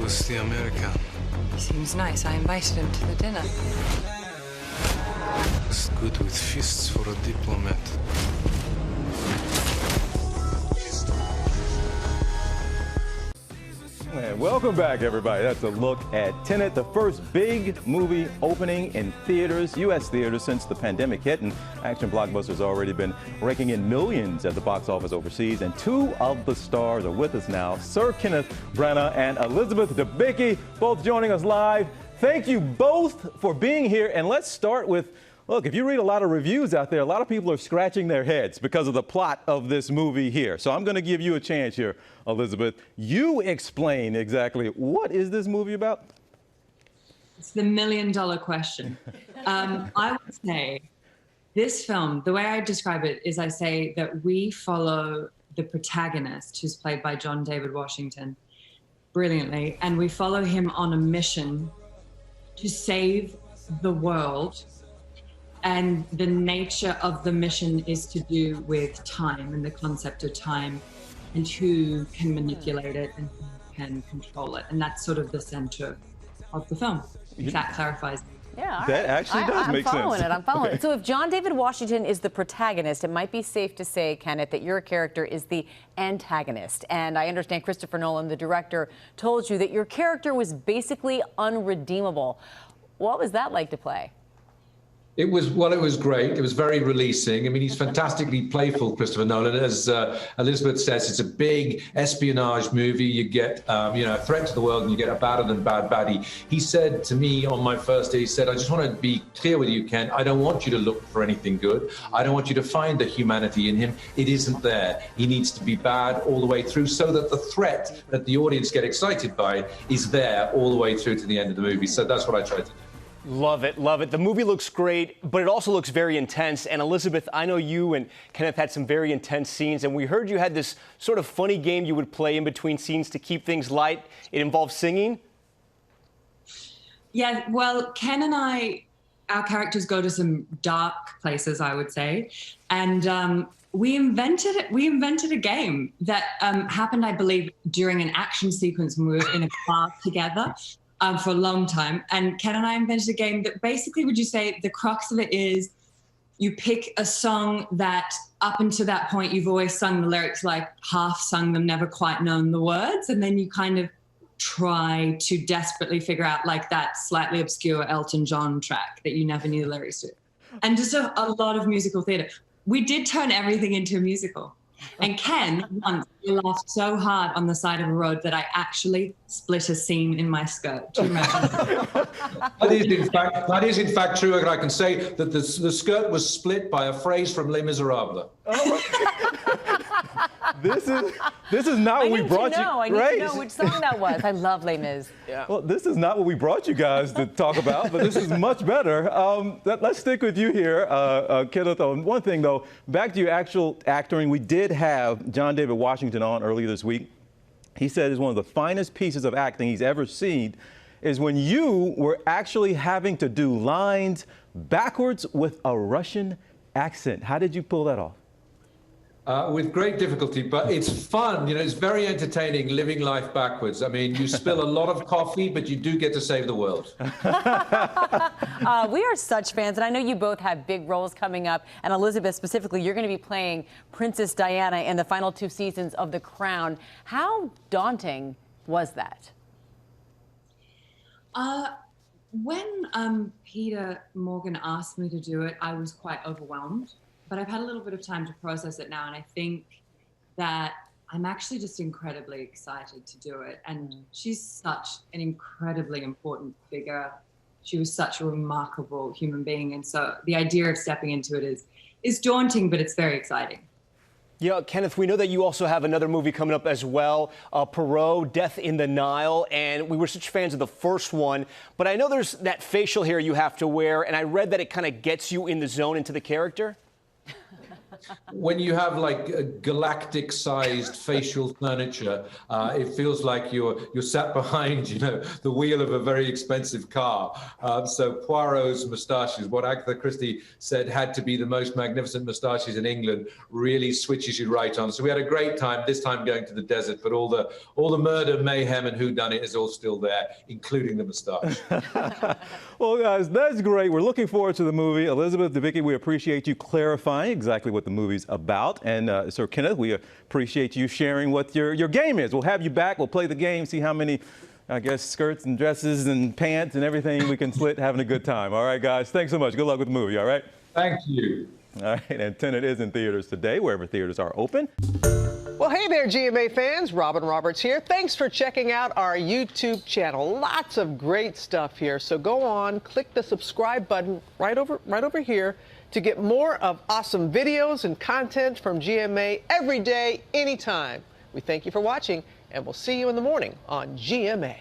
was the American. He seems nice. I invited him to the dinner. Was good with fists for a diplomat. And welcome back, everybody. That's a look at Tenet, the first big movie opening in theaters, U.S. theaters, since the pandemic hit. And action blockbuster's already been raking in millions at the box office overseas. And two of the stars are with us now, Sir Kenneth Branagh and Elizabeth Debicki, both joining us live. Thank you both for being here. And let's start with, look, if you read a lot of reviews out there, a lot of people are scratching their heads because of the plot of this movie here. So I'm going to give you a chance here, Elizabeth. You explain exactly what is this movie about? It's the million-dollar question. I would say this film, the way I describe it is I say that we follow the protagonist, who's played by John David Washington, brilliantly, and we follow him on a mission to save the world. And the nature of the mission is to do with time and the concept of time and who can manipulate it and who can control it. And that's sort of the center of the film, if that clarifies. Yeah, that actually does make sense. I'm following it. So if John David Washington is the protagonist, it might be safe to say, Kenneth, that your character is the antagonist. And I understand Christopher Nolan, the director, told you that your character was basically unredeemable. What was that like to play? It was great. It was very releasing. I mean, he's fantastically playful, Christopher Nolan. As Elizabeth says, it's a big espionage movie. You get, a threat to the world, and you get a badder than bad baddie. He said to me on my first day, he said, I just want to be clear with you, Ken. I don't want you to look for anything good. I don't want you to find the humanity in him. It isn't there. He needs to be bad all the way through so that the threat that the audience get excited by is there all the way through to the end of the movie. So that's what I tried to do. Love it, love it. The movie looks great, but it also looks very intense. And Elizabeth, I know you and Kenneth had some very intense scenes, and we heard you had this sort of funny game you would play in between scenes to keep things light. It involves singing? Yeah, well, Ken and I, our characters go to some dark places, I would say. And we invented a game that happened, I believe, during an action sequence when we were in a car together. For a long time. And Ken and I invented a game that basically, would you say, the crux of it is you pick a song that up until that point you've always sung the lyrics, like half sung them, never quite known the words. And then you kind of try to desperately figure out like that slightly obscure Elton John track that you never knew the lyrics to. And just a lot of musical theater. We did turn everything into a musical. And Ken once laughed so hard on the side of a road that I actually split a seam in my skirt. Do you remember? That is in fact true, and I can say that the skirt was split by a phrase from Les Miserables. This is not what we brought you. I need to know which song that was. I love Les Mis. Yeah. Well, this is not what we brought you guys to talk about, but this is much better. Let's stick with you here, Kenneth. On one thing, though, back to your actual acting. We did have John David Washington on earlier this week. He said it's one of the finest pieces of acting he's ever seen is when you were actually having to do lines backwards with a Russian accent. How did you pull that off? With great difficulty, but it's fun. It's very entertaining living life backwards. I mean, you spill a lot of coffee, but you do get to save the world. We are such fans, and I know you both have big roles coming up. And Elizabeth, specifically, you're going to be playing Princess Diana in the final 2 seasons of The Crown. How daunting was that? When Peter Morgan asked me to do it, I was quite overwhelmed. But I've had a little bit of time to process it now, and I think that I'm actually just incredibly excited to do it. And she's such an incredibly important figure. She was such a remarkable human being, and so the idea of stepping into it is daunting, but it's very exciting. Yeah, Kenneth, we know that you also have another movie coming up as well, Perot, Death in the Nile, and we were such fans of the first one. But I know there's that facial hair you have to wear, and I read that it kind of gets you in the zone, into the character. when you have like a galactic-sized facial furniture, it feels like you're sat behind, the wheel of a very expensive car. So Poirot's moustaches, what Agatha Christie said had to be the most magnificent moustaches in England, really switches you right on. So we had a great time, this time going to the desert, but all the murder, mayhem, and whodunit is all still there, including the moustache. Well, guys, that's great. We're looking forward to the movie. Elizabeth, Debicki, we appreciate you clarifying exactly what the movie's about. And Sir Kenneth, we appreciate you sharing what your game is. We'll have you back. We'll play the game, see how many, I guess, skirts and dresses and pants and everything we can slit, having a good time. All right, guys, thanks so much. Good luck with the movie, all right? Thank you. All right, and Tenet is in theaters today, wherever theaters are open. Well, hey there, GMA fans. Robin Roberts here. Thanks for checking out our YouTube channel. Lots of great stuff here. So go on, click the subscribe button right over here to get more of awesome videos and content from GMA every day, anytime. We thank you for watching, and we'll see you in the morning on GMA.